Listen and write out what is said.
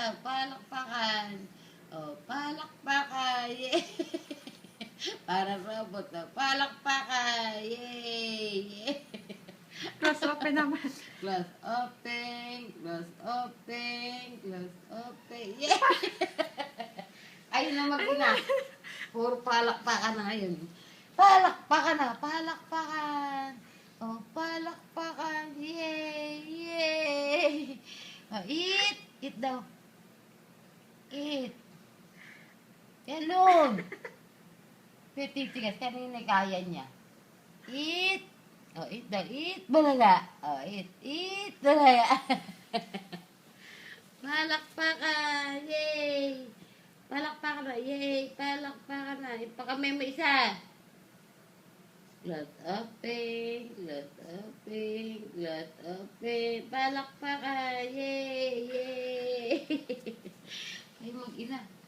daw, palakpakan. Oh, palakpakan. Yay! Para robot na, palakpakan. Yay! Close open naman. Close open, close open, close open. Yay! Ayun na mag-ina. Puro palakpakan na ngayon. Palakpakan na, palakpakan. Oh, palakpakan. Yay! Yay! Oh, eat! Eat daw. Eat. Hello! Titigas, kanina kaya niya. Eat! Oh, eat daw. Eat, balaga. Oh, eat. Eat, balaga. Palakpakan. Yay! Palakpakan na. Yay! Palakpakan na. Ipakamay mo isa. Close open, close open, close open. Palakpakan. Yay! Yay! Ay, mag-ina.